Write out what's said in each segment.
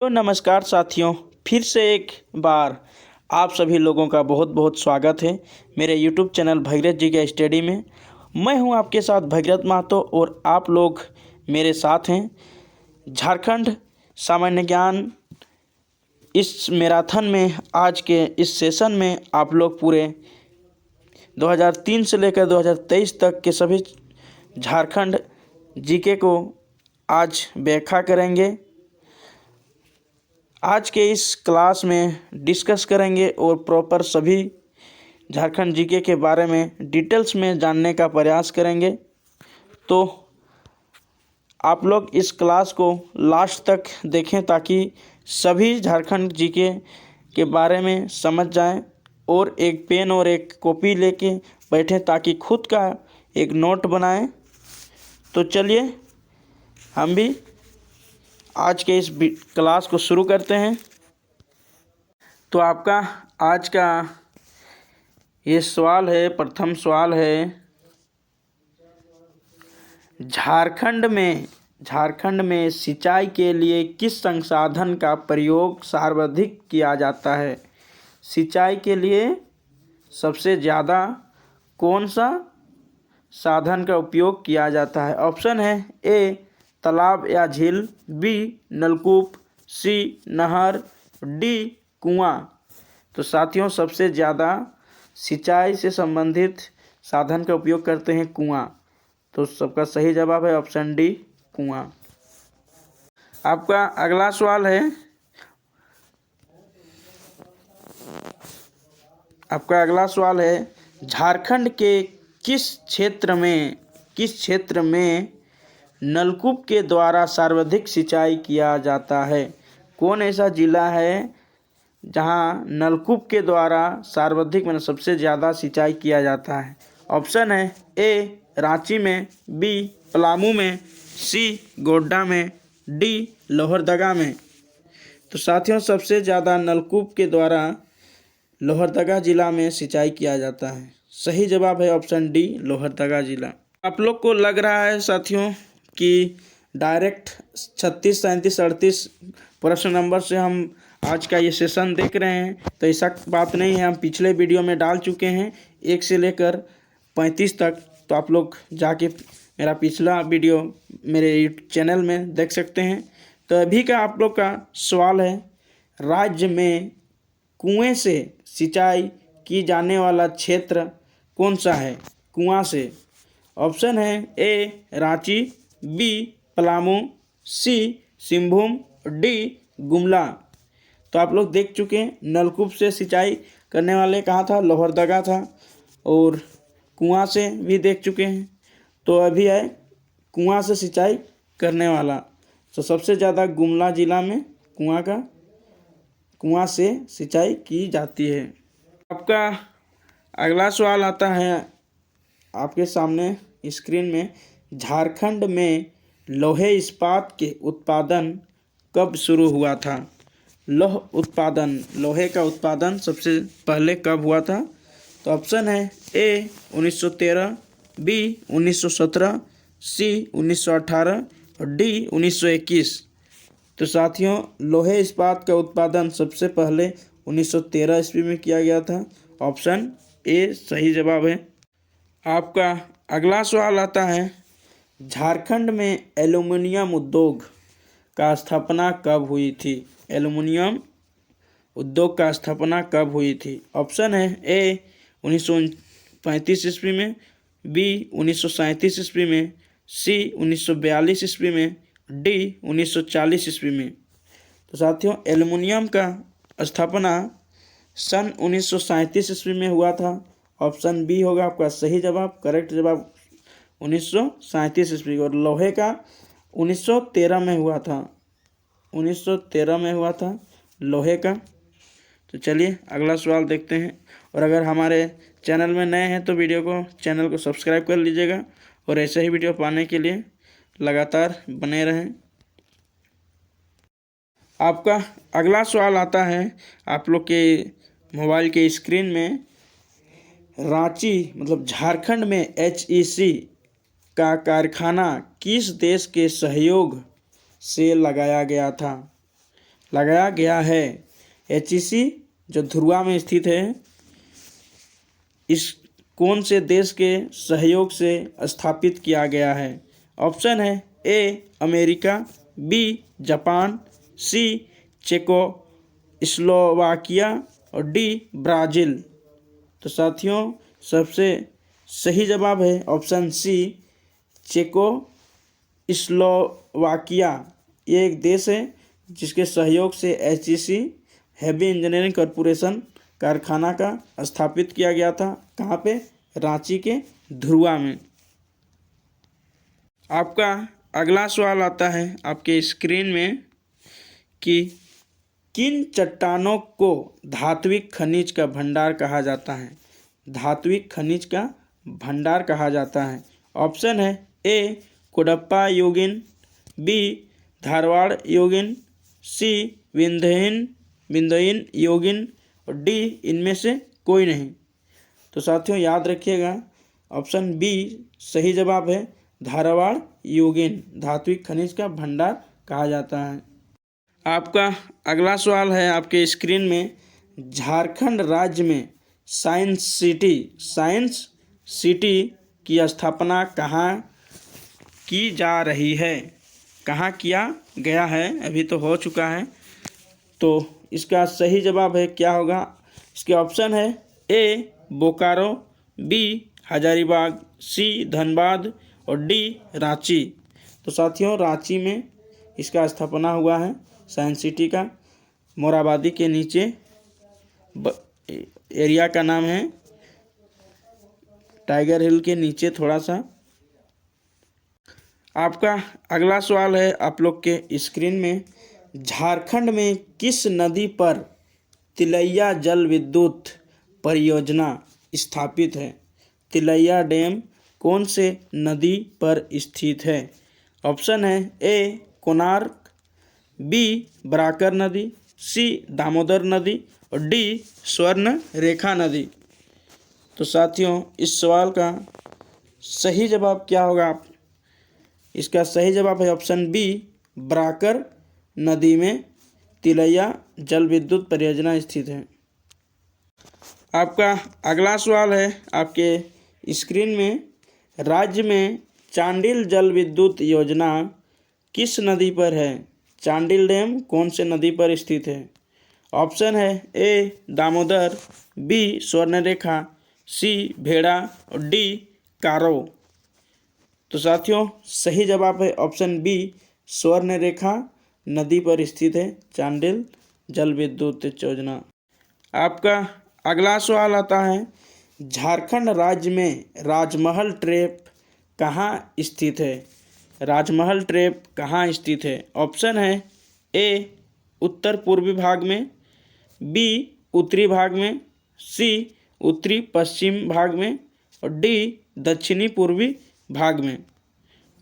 तो नमस्कार साथियों, फिर से एक बार आप सभी लोगों का बहुत बहुत स्वागत है मेरे YouTube चैनल भगीरथ जी के स्टडी में। मैं हूं आपके साथ भगीरथ महतो और आप लोग मेरे साथ हैं। झारखंड सामान्य ज्ञान इस मैराथन में आज के इस सेशन में आप लोग पूरे 2003 से लेकर 2023 तक के सभी झारखंड जीके को आज व्याख्या करेंगे। आज के इस क्लास में डिस्कस करेंगे और प्रॉपर सभी झारखंड जीके के बारे में डिटेल्स में जानने का प्रयास करेंगे। तो आप लोग इस क्लास को लास्ट तक देखें ताकि सभी झारखंड जीके के बारे में समझ जाएं और एक पेन और एक कॉपी लेके बैठें ताकि खुद का एक नोट बनाएं। तो चलिए हम भी आज के इस क्लास को शुरू करते हैं। तो आपका आज का ये सवाल है, प्रथम सवाल है, झारखंड में सिंचाई के लिए किस संसाधन का प्रयोग सर्वाधिक किया जाता है? सिंचाई के लिए सबसे ज़्यादा कौन सा साधन का उपयोग किया जाता है? ऑप्शन है ए तालाब या झील, बी नलकूप, सी नहर, डी कुआं। तो साथियों, सबसे ज़्यादा सिंचाई से संबंधित साधन का उपयोग करते हैं कुआं। तो सबका सही जवाब है ऑप्शन डी कुआं। आपका अगला सवाल है, झारखंड के किस क्षेत्र में नलकूप के द्वारा सर्वाधिक सिंचाई किया जाता है? कौन ऐसा जिला है जहां नलकूप के द्वारा सर्वाधिक मतलब सबसे ज़्यादा सिंचाई किया जाता है? ऑप्शन है ए रांची में, बी पलामू में, सी गोड्डा में, डी लोहरदगा में। तो साथियों, सबसे ज़्यादा नलकूप के द्वारा लोहरदगा जिला में सिंचाई किया जाता है। सही जवाब है ऑप्शन डी लोहरदगा जिला। आप लोग को लग रहा है साथियों कि डायरेक्ट 36, 37, 38 प्रश्न नंबर से हम आज का ये सेशन देख रहे हैं, तो ऐसा बात नहीं है। हम पिछले वीडियो में डाल चुके हैं 1 से लेकर 35 तक। तो आप लोग जाके मेरा पिछला वीडियो मेरे चैनल में देख सकते हैं। तो अभी का आप लोग का सवाल है, राज्य में कुएं से सिंचाई की जाने वाला क्षेत्र कौन सा है? कुआं से। ऑप्शन है ए रांची, बी पलामू, सी सिंहभूम, डी गुमला। तो आप लोग देख चुके हैं, नलकूप से सिंचाई करने वाले कहाँ था? लोहरदगा था। और कुआं से भी देख चुके हैं। तो अभी है कुआं से सिंचाई करने वाला। तो सबसे ज़्यादा गुमला जिला में कुआं से सिंचाई की जाती है। आपका अगला सवाल आता है आपके सामने स्क्रीन में, झारखंड में लोहे इस्पात के उत्पादन कब शुरू हुआ था? लोहे का उत्पादन सबसे पहले कब हुआ था? तो ऑप्शन है ए 1913, बी 1917, सी 1918 और डी 1921। तो साथियों, लोहे इस्पात का उत्पादन सबसे पहले 1913 ईस्वी में किया गया था। ऑप्शन ए सही जवाब है। आपका अगला सवाल आता है, झारखंड में एल्युमिनियम उद्योग का स्थापना कब हुई थी? एल्युमिनियम उद्योग का स्थापना कब हुई थी? ऑप्शन है ए 1935 ईस्वी में, बी 1937 ईस्वी में, सी 1942 ईस्वी में, डी 1940 ईस्वी में। तो साथियों, एल्युमिनियम का स्थापना सन 1937 ईस्वी में हुआ था। ऑप्शन बी होगा आपका सही जवाब, करेक्ट जवाब 1937 ईस्वी। और लोहे का 1913 में हुआ था, 1913 में हुआ था लोहे का। तो चलिए अगला सवाल देखते हैं। और अगर हमारे चैनल में नए हैं तो चैनल को सब्सक्राइब कर लीजिएगा और ऐसे ही वीडियो पाने के लिए लगातार बने रहें। आपका अगला सवाल आता है आप लोग के मोबाइल के स्क्रीन में, रांची मतलब झारखंड में HEC का कारखाना किस देश के सहयोग से लगाया गया था? लगाया गया है। HEC जो ध्रुवा में स्थित है, इस कौन से देश के सहयोग से स्थापित किया गया है? ऑप्शन है A America, B Japan, C Czechoslovakia और डी ब्राज़ील। तो साथियों सबसे सही जवाब है ऑप्शन सी चेकोस्लोवाकिया। ये एक देश है जिसके सहयोग से HEC हैवी इंजीनियरिंग कॉरपोरेशन कारखाना का स्थापित किया गया था। कहाँ पे? रांची के ध्रुवा में। आपका अगला सवाल आता है आपके स्क्रीन में कि किन चट्टानों को धात्विक खनिज का भंडार कहा जाता है? धात्विक खनिज का भंडार कहा जाता है। ऑप्शन है ए कोडप्पा योगिन, बी धारवाड़ योगिन, सी विंध्यन योगिन और डी इनमें से कोई नहीं। तो साथियों याद रखिएगा ऑप्शन बी सही जवाब है, धारवाड़ योगिन धात्विक खनिज का भंडार कहा जाता है। आपका अगला सवाल है आपके स्क्रीन में, झारखंड राज्य में साइंस सिटी की स्थापना कहाँ की जा रही है? कहाँ किया गया है? अभी तो हो चुका है। तो इसका सही जवाब है क्या होगा? इसके ऑप्शन है ए बोकारो, बी हजारीबाग, सी धनबाद और डी रांची। तो साथियों रांची में इसका स्थापना हुआ है साइंस सिटी का। मोराबादी के नीचे एरिया का नाम है, टाइगर हिल के नीचे थोड़ा सा। आपका अगला सवाल है आप लोग के स्क्रीन में, झारखंड में किस नदी पर तिलैया जल विद्युत परियोजना स्थापित है? तिलैया डैम कौन से नदी पर स्थित है? ऑप्शन है ए कोणार्क, बी बराकर नदी, सी दामोदर नदी और डी स्वर्ण रेखा नदी। तो साथियों इस सवाल का सही जवाब क्या होगा? इसका सही जवाब है ऑप्शन बी बराकर नदी में तिलैया जल विद्युत परियोजना स्थित है। आपका अगला सवाल है आपके स्क्रीन में, राज्य में चांडिल जल विद्युत योजना किस नदी पर है? चांडिल डैम कौन से नदी पर स्थित है? ऑप्शन है ए दामोदर, बी स्वर्णरेखा, सी भेड़ा और डी कारो। तो साथियों सही जवाब है ऑप्शन बी स्वर्णरेखा नदी पर स्थित है चांडिल जल विद्युत योजना। आपका अगला सवाल आता है, झारखंड राज्य में राजमहल ट्रैप कहाँ स्थित है? राजमहल ट्रैप कहाँ स्थित है? ऑप्शन है ए उत्तर पूर्वी भाग में, बी उत्तरी भाग में, सी उत्तरी पश्चिम भाग में और डी दक्षिणी पूर्वी भाग में।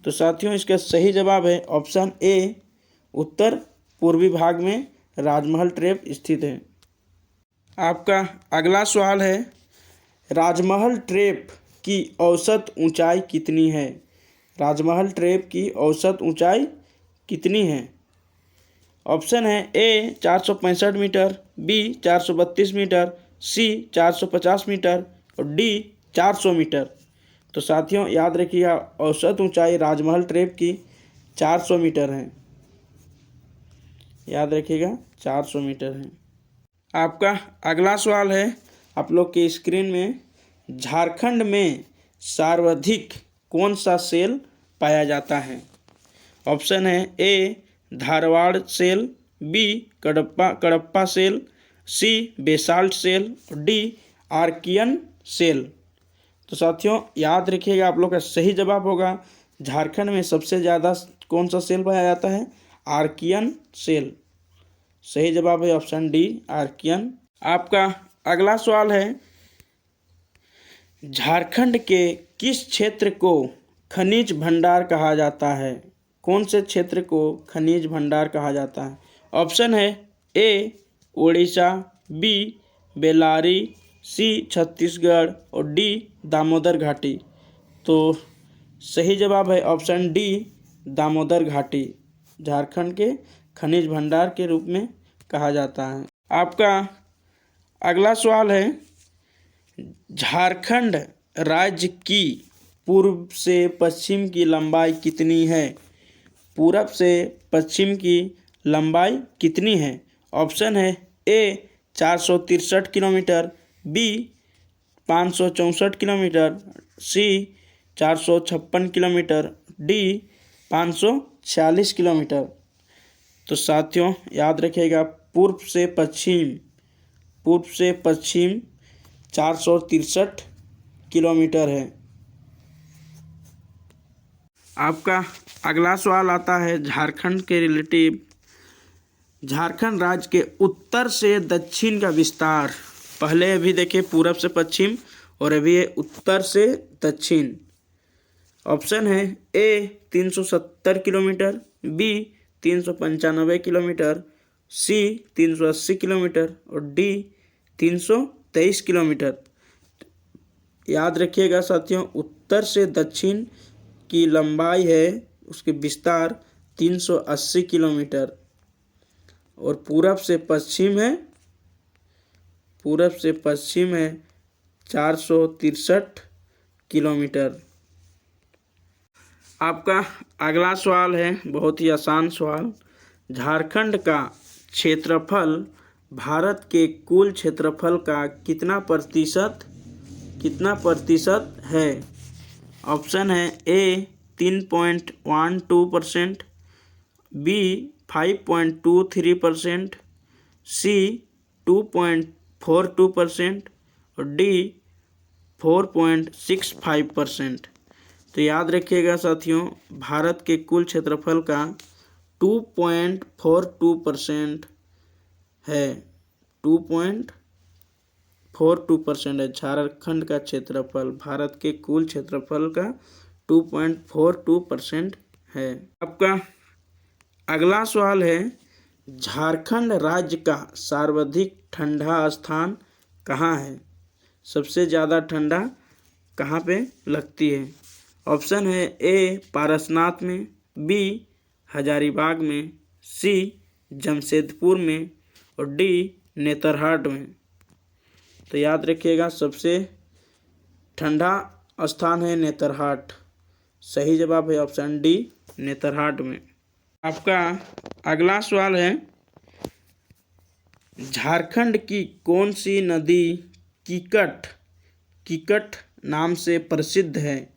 तो साथियों इसका सही जवाब है ऑप्शन ए उत्तर पूर्वी भाग में राजमहल ट्रैप स्थित है। आपका अगला सवाल है, राजमहल ट्रैप की औसत ऊंचाई कितनी है? राजमहल ट्रैप की औसत ऊंचाई कितनी है? ऑप्शन है ए 465 मीटर, बी 432 मीटर, सी 450 मीटर और डी 400 मीटर। तो साथियों याद रखिएगा औसत ऊंचाई राजमहल ट्रैप की 400 मीटर है। याद रखिएगा 400 मीटर है। आपका अगला सवाल है आप लोग के स्क्रीन में, झारखंड में सर्वाधिक कौन सा सेल पाया जाता है? ऑप्शन है A Dharwar cell, B Cuddapah cell, C basalt cell और डी आर्कियन सेल। तो साथियों याद रखिएगा आप लोग का सही जवाब होगा झारखंड में सबसे ज़्यादा कौन सा सेल पाया जाता है? Archaean cell. सही जवाब है ऑप्शन डी आर्कियन। आपका अगला सवाल है, झारखंड के किस क्षेत्र को खनिज भंडार कहा जाता है? कौन से क्षेत्र को खनिज भंडार कहा जाता है? ऑप्शन है ए उड़ीसा, बी बेल्लारी, सी छत्तीसगढ़ और डी दामोदर घाटी। तो सही जवाब है ऑप्शन डी दामोदर घाटी। झारखंड के खनिज भंडार के रूप में कहा जाता है। आपका अगला सवाल है, झारखंड राज्य की पूर्व से पश्चिम की लंबाई कितनी है? पूरब से पश्चिम की लंबाई कितनी है? ऑप्शन है ए 463 किलोमीटर, बी 564 किलोमीटर, सी 456 किलोमीटर, डी 546 किलोमीटर। तो साथियों याद रखिएगा, पूर्व से पश्चिम 463 किलोमीटर है। आपका अगला सवाल आता है झारखंड के रिलेटिव। झारखंड राज्य के उत्तर से दक्षिण का विस्तार। पहले अभी देखिए पूरब से पश्चिम और अभी है उत्तर से दक्षिण। ऑप्शन है ए 370 किलोमीटर, बी 395 किलोमीटर, सी 380 किलोमीटर और डी 323 किलोमीटर। याद रखिएगा साथियों, उत्तर से दक्षिण की लंबाई है, उसके विस्तार 380 किलोमीटर और पूरब से पश्चिम है 463 किलोमीटर। आपका अगला सवाल है बहुत ही आसान सवाल। झारखंड का क्षेत्रफल भारत के कुल क्षेत्रफल का कितना प्रतिशत है? ऑप्शन है ए 3.12%, बी 5.23%, सी 2.42% और डी 4.65%। तो याद रखिएगा साथियों, भारत के कुल क्षेत्रफल का 2.42% है। 2.42% है झारखंड का क्षेत्रफल, भारत के कुल क्षेत्रफल का 2.42% है। आपका अगला सवाल है, झारखंड राज्य का सर्वाधिक ठंडा स्थान कहाँ है? सबसे ज़्यादा ठंडा कहाँ पे लगती है? ऑप्शन है ए पारसनाथ में, बी हजारीबाग में, सी जमशेदपुर में और डी नेतरहाट में। तो याद रखिएगा, सबसे ठंडा स्थान है नेतरहाट। सही जवाब है ऑप्शन डी नेतरहाट में। आपका अगला सवाल है, झारखंड की कौन सी नदी कीकट नाम से प्रसिद्ध है?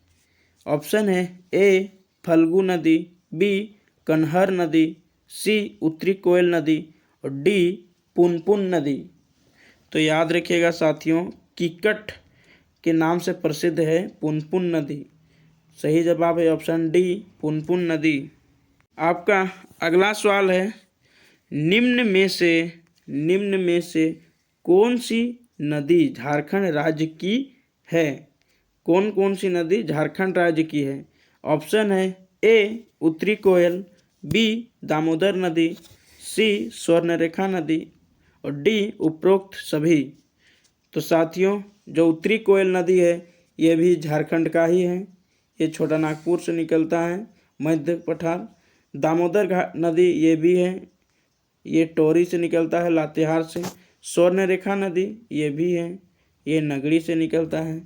ऑप्शन है ए फल्गु नदी, बी कन्हर नदी, सी उत्तरी कोयल नदी और डी पुनपुन नदी। तो याद रखिएगा साथियों, कीकट के नाम से प्रसिद्ध है पुनपुन नदी। सही जवाब है ऑप्शन डी पुनपुन नदी। आपका अगला सवाल है, निम्न में से कौन सी नदी झारखंड राज्य की है? कौन सी नदी झारखंड राज्य की है? ऑप्शन है ए उत्तरी कोयल, बी दामोदर नदी, सी स्वर्णरेखा नदी और डी उपरोक्त सभी। तो साथियों, जो उत्तरी कोयल नदी है ये भी झारखंड का ही है। ये छोटा नागपुर से निकलता है, मध्य पठार। दामोदर नदी ये भी है, ये टोरी से निकलता है, लातेहार से। स्वर्णरेखा नदी ये भी है, ये नगड़ी से निकलता है।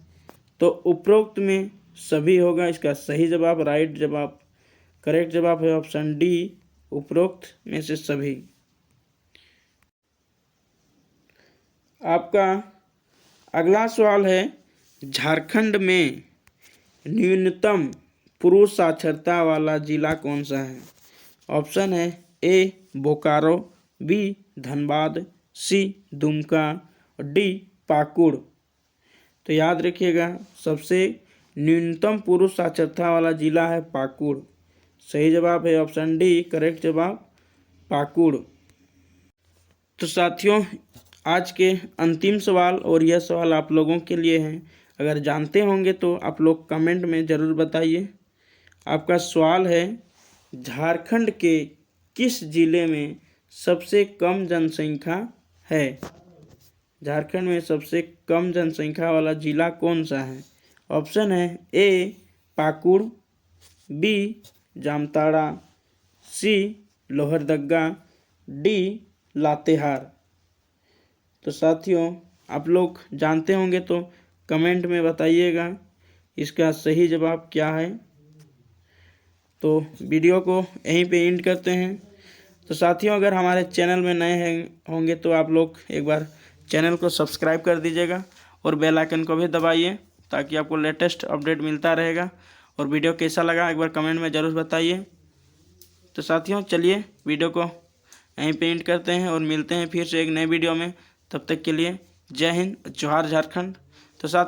तो उपरोक्त में सभी होगा इसका सही जवाब, करेक्ट जवाब है ऑप्शन डी उपरोक्त में से सभी। आपका अगला सवाल है, झारखंड में न्यूनतम पुरुष साक्षरता वाला जिला कौन सा है? ऑप्शन है ए बोकारो, बी धनबाद, सी दुमका और डी पाकुड़। तो याद रखिएगा, सबसे न्यूनतम पुरुष साक्षरता वाला जिला है पाकुड़। सही जवाब है ऑप्शन डी, करेक्ट जवाब पाकुड़। तो साथियों, आज के अंतिम सवाल, और यह सवाल आप लोगों के लिए है, अगर जानते होंगे तो आप लोग कमेंट में ज़रूर बताइए। आपका सवाल है, झारखंड के किस जिले में सबसे कम जनसंख्या है? झारखंड में सबसे कम जनसंख्या वाला जिला कौन सा है? ऑप्शन है ए पाकुड़, बी जामताड़ा, सी लोहरदगा, डी लातेहार। तो साथियों आप लोग जानते होंगे तो कमेंट में बताइएगा इसका सही जवाब क्या है। तो वीडियो को यहीं पे एंड करते हैं। तो साथियों अगर हमारे चैनल में नए हैं होंगे तो आप लोग एक बार चैनल को सब्सक्राइब कर दीजिएगा और बेल आइकन को भी दबाइए ताकि आपको लेटेस्ट अपडेट मिलता रहेगा। और वीडियो कैसा लगा एक बार कमेंट में ज़रूर बताइए। तो साथियों चलिए वीडियो को यहीं पे एंड करते हैं और मिलते हैं फिर से एक नए वीडियो में। तब तक के लिए जय हिंद, जोहार झारखंड। तो साथ